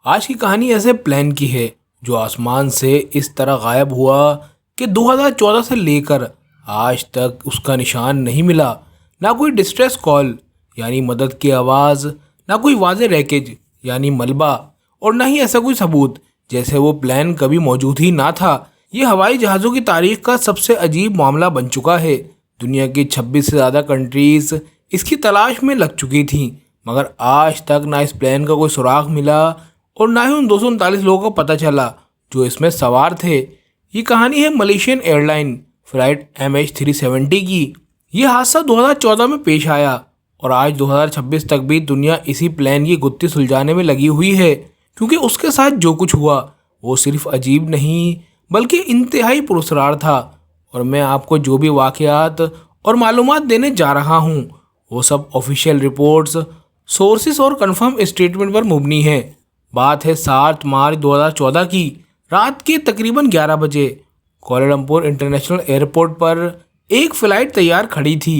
आज की कहानी ऐसे प्लेन की है जो आसमान से इस तरह गायब हुआ कि 2014 से लेकर आज तक उसका निशान नहीं मिला। ना कोई डिस्ट्रेस कॉल यानी मदद की आवाज़, ना कोई वाज़ेह रैकेज यानी मलबा, और ना ही ऐसा कोई सबूत जैसे वो प्लेन कभी मौजूद ही ना था। ये हवाई जहाज़ों की तारीख का सबसे अजीब मामला बन चुका है। दुनिया की 26 से ज़्यादा कंट्रीज़ इसकी तलाश में लग चुकी थीं, मगर आज तक ना इस प्लेन का कोई सुराग मिला और ना ही उन 239 लोगों को पता चला जो इसमें सवार थे। ये कहानी है मलेशियन एयरलाइन फ़्लाइट MH370 की। यह हादसा 2014 में पेश आया और आज 2026 तक भी दुनिया इसी प्लेन की गुत्थी सुलझाने में लगी हुई है, क्योंकि उसके साथ जो कुछ हुआ वो सिर्फ अजीब नहीं बल्कि इंतहाई पुरस्कार था। और मैं आपको जो भी वाक़यात और मालूमात देने जा रहा हूँ वो सब ऑफिशियल रिपोर्ट्स, सोर्सेस और कंफर्म स्टेटमेंट पर मुबनी है। बात है 7 मार्च 2014 की। रात के तकरीबन 11 बजे कोलालमपुर इंटरनेशनल एयरपोर्ट पर एक फ़्लाइट तैयार खड़ी थी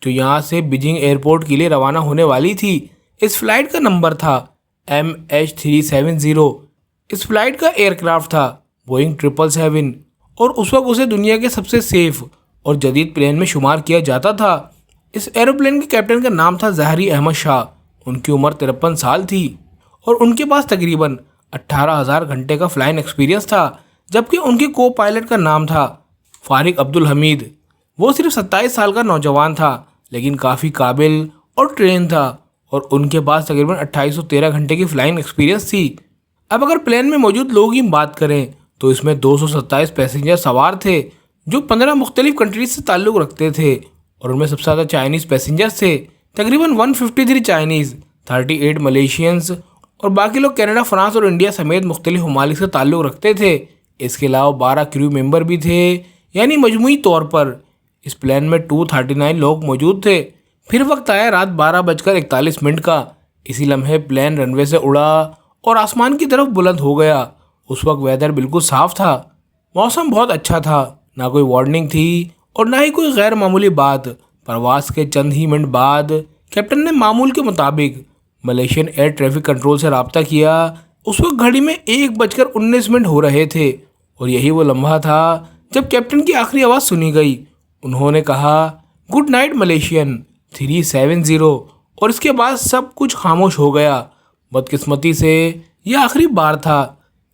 जो यहाँ से बीजिंग एयरपोर्ट के लिए रवाना होने वाली थी। इस फ्लाइट का नंबर था MH370। इस फ्लाइट का एयरक्राफ्ट था बोइंग 777 और उस वक्त उसे दुनिया के सबसे सेफ और जदीद प्लेन में शुमार किया जाता था। इस एरोप्लेन के कैप्टन का नाम था ज़हरी अहमद शाह। उनकी उम्र 53 साल थी और उनके पास तकरीबन 18,000 घंटे का फ्लाइंग एक्सपीरियंस था, जबकि उनके को पायलट का नाम था फारिक अब्दुल हमीद। वो सिर्फ 27 साल का नौजवान था, लेकिन काफ़ी काबिल और ट्रेन था और उनके पास तकरीबन 2813 घंटे की फ्लाइंग एक्सपीरियंस थी। अब अगर प्लेन में मौजूद लोगों की बात करें तो इसमें 227 पैसेंजर सवार थे जो 15 मुख्तलिफ कंट्रीज से ताल्लुक़ रखते थे और उनमें सबसे ज़्यादा चाइनीज़ पैसेंजर्स थे। तकरीबन 153 चाइनीज़, 38 मलेशियंस और बाकी लोग कनाडा, फ्रांस और इंडिया समेत मुख्तलिफ ममालिक से ताल्लुक़ रखते थे। इसके अलावा 12 क्रू मेंबर भी थे, यानी मजमूई तौर पर इस प्लेन में 239 लोग मौजूद थे। फिर वक्त आया रात 12:41 का। इसी लम्हे प्लेन रनवे से उड़ा और आसमान की तरफ बुलंद हो गया। उस वक्त वेदर बिल्कुल साफ़ था, मौसम बहुत अच्छा था, ना कोई वार्निंग थी और ना ही कोई गैर मामूली बात। प्रवास के चंद ही मिनट बाद कैप्टन ने मामूल के मुताबिक मलेशियन एयर ट्रैफिक कंट्रोल से रब्ता किया। उस वक्त घड़ी में 1:19 हो रहे थे और यही वो लम्हा था जब कैप्टन की आखिरी आवाज़ सुनी गई। उन्होंने कहा, गुड नाइट मलेशियन 370, और इसके बाद सब कुछ खामोश हो गया। बदकिस्मती से यह आखिरी बार था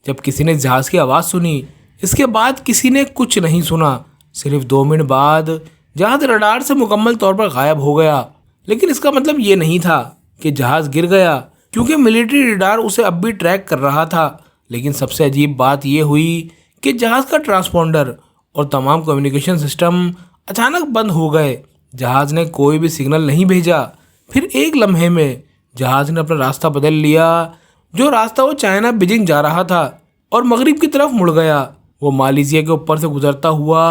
जब किसी ने जहाज़ की आवाज़ सुनी। इसके बाद किसी ने कुछ नहीं सुना। सिर्फ 2 मिनट बाद जहाज़ रडार से मुकम्मल तौर पर गायब हो गया। लेकिन इसका मतलब ये नहीं था कि जहाज़ गिर गया, क्योंकि मिलिट्री रडार उसे अब भी ट्रैक कर रहा था। लेकिन सबसे अजीब बात यह हुई कि जहाज़ का ट्रांसपोंडर और तमाम कम्युनिकेशन सिस्टम अचानक बंद हो गए। जहाज़ ने कोई भी सिग्नल नहीं भेजा। फिर एक लम्हे में जहाज़ ने अपना रास्ता बदल लिया। जो रास्ता वो चाइना बीजिंग जा रहा था और मगरिब की तरफ मुड़ गया। वो मालयसिया के ऊपर से गुजरता हुआ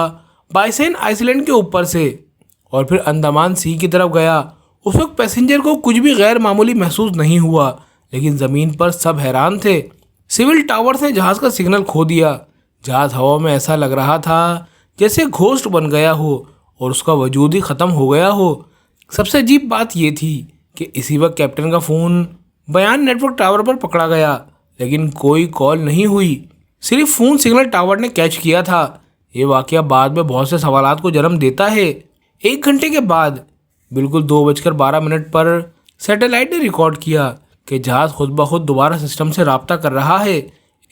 बाइसेन आइसलैंड के ऊपर से और फिर अंडमान सी की तरफ गया। उस वक्त पैसेंजर को कुछ भी गैर मामूली महसूस नहीं हुआ, लेकिन ज़मीन पर सब हैरान थे। सिविल टावर्स ने जहाज़ का सिग्नल खो दिया। जहाज़ हवा में ऐसा लग रहा था जैसे घोस्ट बन गया हो और उसका वजूद ही ख़त्म हो गया हो। सबसे अजीब बात यह थी कि इसी वक्त कैप्टन का फ़ोन बयान नेटवर्क टावर पर पकड़ा गया, लेकिन कोई कॉल नहीं हुई। सिर्फ फ़ोन सिग्नल टावर ने कैच किया था। ये वाक़या बाद में बहुत से सवालात को जन्म देता है। 1 घंटे के बाद बिल्कुल 2:12 पर सैटेलाइट ने रिकॉर्ड किया कि जहाज़ खुद ब खुद दोबारा सिस्टम से रब्ता कर रहा है।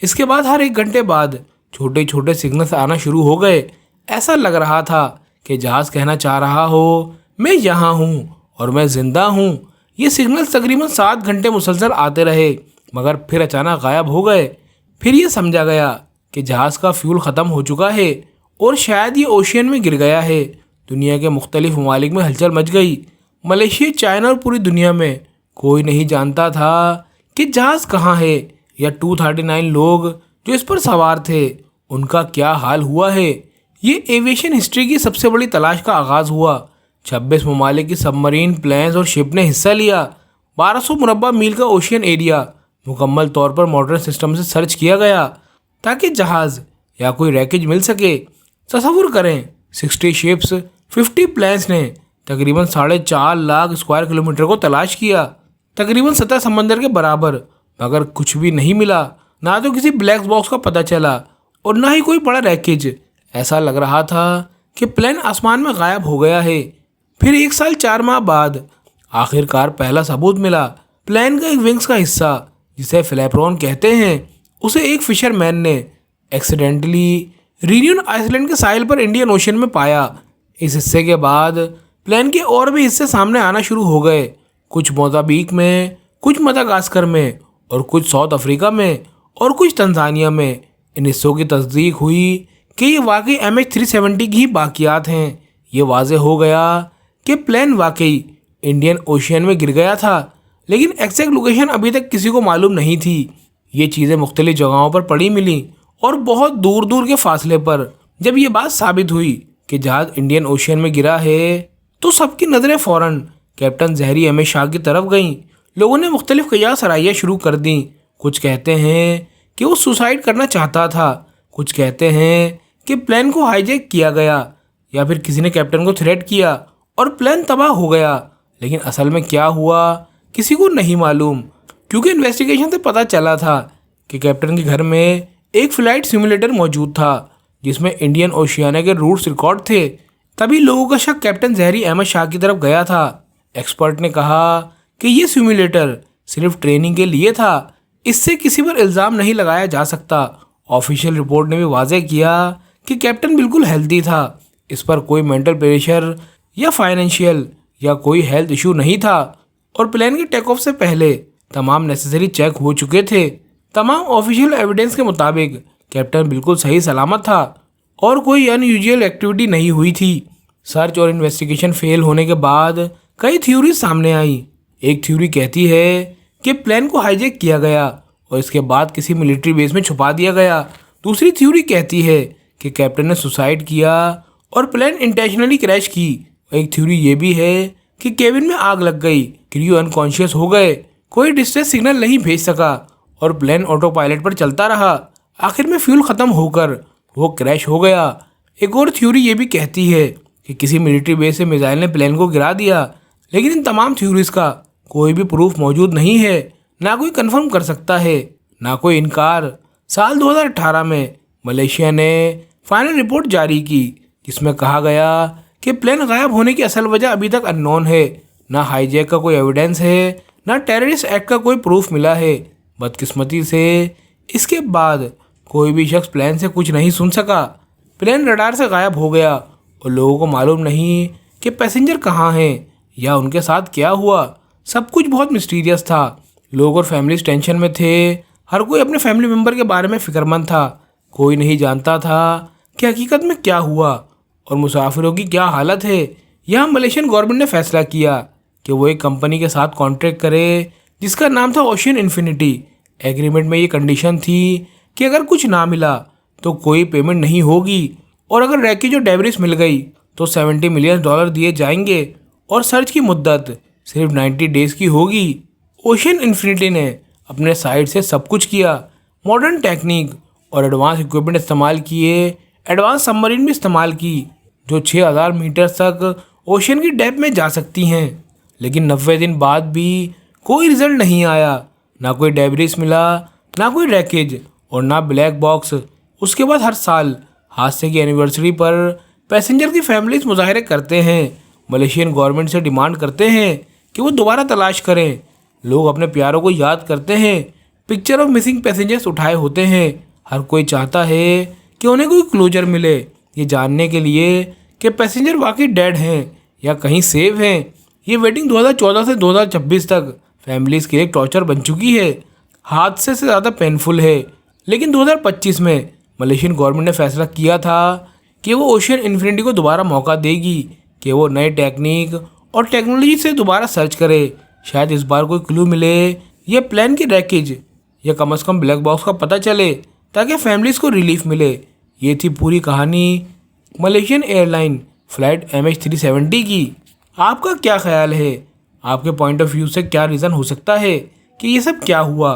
इसके बाद हर 1 घंटे बाद छोटे छोटे सिग्नल्स आना शुरू हो गए। ऐसा लग रहा था कि जहाज़ कहना चाह रहा हो, मैं यहाँ हूँ और मैं ज़िंदा हूँ। ये सिग्नल्स तकरीबन 7 घंटे मुसलसल आते रहे, मगर फिर अचानक गायब हो गए। फिर ये समझा गया कि जहाज़ का फ्यूल ख़त्म हो चुका है और शायद ये ओशियन में गिर गया है। दुनिया के मुख्तलिफ ममालिक में हलचल मच गई। मलेशिया, चाइना और पूरी दुनिया में कोई नहीं जानता था कि जहाज़ कहाँ है या 239 लोग जो इस पर सवार थे उनका क्या हाल हुआ है। ये एविएशन हिस्ट्री की सबसे बड़ी तलाश का आगाज़ हुआ। 26 ममालिक की सबमरीन प्लेन्स और शिप ने हिस्सा लिया। 1200 मुरबा मील का ओशियन एरिया मुकम्मल तौर पर मॉडर्न सिस्टम से सर्च किया गया ताकि जहाज़ या कोई रैकेज मिल सके। तसव्वुर करें, 60 शिप्स, 50 प्लेन्स ने तकरीबन 4.5 लाख स्क्वायर किलोमीटर को तलाश किया। तकरीबन सतह समंदर के बराबर मगर कुछ भी नहीं मिला। ना तो किसी ब्लैक बॉक्स का पता चला और ना ही कोई बड़ा रैकेज। ऐसा लग रहा था कि प्लेन आसमान में गायब हो गया है। फिर 1 साल 4 माह बाद आखिरकार पहला सबूत मिला। प्लेन का एक विंग्स का हिस्सा, जिसे फ्लैपरॉन कहते हैं, उसे एक फिशरमैन ने एक्सीडेंटली रियूनियन आइलैंड के साहिल पर इंडियन ओशन में पाया। इस हिस्से के बाद प्लेन के और भी हिस्से सामने आना शुरू हो गए, कुछ मोजाम्बिक में, कुछ मदागास्कर में और कुछ साउथ अफ्रीका में और कुछ तंजानिया में। इन हिस्सों की तस्दीक हुई कि ये वाकई MH370 की ही बाकियात हैं। ये वाज़े हो गया कि प्लेन वाकई इंडियन ओशियन में गिर गया था, लेकिन एग्जैक्ट लोकेशन अभी तक किसी को मालूम नहीं थी। ये चीज़ें मुख्तलिफ जगहों पर पड़ी मिली और बहुत दूर दूर के फासले पर। जब ये बात साबित हुई कि जहाज़ इंडियन ओशियन में गिरा है, तो सबकी नज़रें फ़ौरन कैप्टन ज़हरी अहमद शाह की तरफ गईं। लोगों ने मुख्तलिफ क़ियास आराइयाँ शुरू कर दी। कुछ कहते हैं कि वो सुसाइड करना चाहता था, कुछ कहते हैं कि प्लेन को हाईजैक किया गया, या फिर किसी ने कैप्टन को थ्रेट किया और प्लेन तबाह हो गया। लेकिन असल में क्या हुआ किसी को नहीं मालूम, क्योंकि इन्वेस्टिगेशन से पता चला था कि कैप्टन के घर में एक फ़्लाइट सिमुलेटर मौजूद था जिसमें इंडियन ओशियाना के रूट्स रिकॉर्ड थे। तभी लोगों का शक कैप्टन ज़हरी अहमद शाह की तरफ गया था। एक्सपर्ट ने कहा कि ये सिमुलेटर सिर्फ ट्रेनिंग के लिए था, इससे किसी पर इल्ज़ाम नहीं लगाया जा सकता। ऑफिशियल रिपोर्ट ने भी वाज़ेह किया कि कैप्टन बिल्कुल हेल्दी था, इस पर कोई मेंटल प्रेशर या फाइनेंशियल या कोई हेल्थ इशू नहीं था, और प्लेन के टेक ऑफ से पहले तमाम नेसेसरी चेक हो चुके थे। तमाम ऑफिशियल एविडेंस के मुताबिक कैप्टन बिल्कुल सही सलामत था और कोई अनयूजुअल एक्टिविटी नहीं हुई थी। सर्च और इन्वेस्टिगेशन फेल होने के बाद कई थ्योरी सामने आई। एक थ्योरी कहती है कि प्लेन को हाईजैक किया गया और इसके बाद किसी मिलिट्री बेस में छुपा दिया गया। दूसरी थ्योरी कहती है कि कैप्टन ने सुसाइड किया और प्लेन इंटेंशनली क्रैश की। एक थ्योरी ये भी है कि केबिन में आग लग गई, क्रू अनकॉन्शियस हो गए, कोई डिस्ट्रेस सिग्नल नहीं भेज सका और प्लेन ऑटो पायलट पर चलता रहा। आखिर में फ्यूल ख़त्म होकर वो क्रैश हो गया। एक और थ्योरी ये भी कहती है कि किसी मिलिट्री बेस से मिसाइल ने प्लेन को गिरा दिया, लेकिन इन तमाम थ्योरीज़ का कोई भी प्रूफ मौजूद नहीं है, ना कोई कंफर्म कर सकता है, ना कोई इनकार। साल 2018 में मलेशिया ने फाइनल रिपोर्ट जारी की जिसमें कहा गया कि प्लेन गायब होने की असल वजह अभी तक अननोन है। ना हाईजैक का कोई एविडेंस है, ना टेररिस्ट एक्ट का कोई प्रूफ मिला है। बदकिस्मती से इसके बाद कोई भी शख्स प्लेन से कुछ नहीं सुन सका। प्लेन रडार से गायब हो गया और लोगों को मालूम नहीं कि पैसेंजर कहाँ हैं या उनके साथ क्या हुआ। सब कुछ बहुत मिस्टीरियस था। लोग और फैमिलीज टेंशन में थे। हर कोई अपने फैमिली मेम्बर के बारे में फ़िक्रमंद था। कोई नहीं जानता था कि हकीकत में क्या हुआ और मुसाफिरों की क्या हालत है। यहाँ मलेशियन गवर्नमेंट ने फैसला किया कि वो एक कंपनी के साथ कॉन्ट्रैक्ट करे जिसका नाम था ओशियन इन्फिनिटी। एग्रीमेंट में ये कंडीशन थी कि अगर कुछ ना मिला तो कोई पेमेंट नहीं होगी, और अगर रैकेज और डेब्रिस मिल गई तो $70 मिलियन दिए जाएंगे और सर्च की मुद्दत सिर्फ 90 डेज़ की होगी। ओशियन इन्फिनिटी ने अपने साइड से सब कुछ किया। मॉडर्न टेक्निक और एडवांस इक्विपमेंट इस्तेमाल किए। एडवांस सबमरीन भी इस्तेमाल की जो 6000 मीटर तक ओशियन की डेप्थ में जा सकती हैं। लेकिन 90 दिन बाद भी कोई रिजल्ट नहीं आया। ना कोई डेब्रिस मिला, ना कोई रैकेज और ना ब्लैक बॉक्स। उसके बाद हर साल हादसे की एनिवर्सरी पर पैसेंजर की फैमिलीज मुजाहरे करते हैं, मलेशियन गवर्नमेंट से डिमांड करते हैं कि वो दोबारा तलाश करें। लोग अपने प्यारों को याद करते हैं। पिक्चर ऑफ मिसिंग पैसेंजर्स उठाए होते हैं। हर कोई चाहता है कि उन्हें कोई क्लोजर मिले, ये जानने के लिए कि पैसेंजर वाकई डेड हैं या कहीं सेव हैं। ये वेटिंग 2014 से 2026 तक फैमिलीज़ के लिए टॉर्चर बन चुकी है। हादसे से ज़्यादा पेनफुल है। लेकिन 2025 में मलेशियन गवर्नमेंट ने फैसला किया था कि वो ओशियन इन्फिनिटी को दोबारा मौका देगी कि वो नए टेक्निक और टेक्नोलॉजी से दोबारा सर्च करे। शायद इस बार कोई क्लू मिले, ये प्लेन की रैकेज या कम से कम ब्लैक बॉक्स का पता चले ताकि फैमिलीज़ को रिलीफ मिले। ये थी पूरी कहानी मलेशियन एयरलाइन फ़्लाइट MH370 की। आपका क्या ख्याल है? आपके पॉइंट ऑफ व्यू से क्या रीज़न हो सकता है कि ये सब क्या हुआ?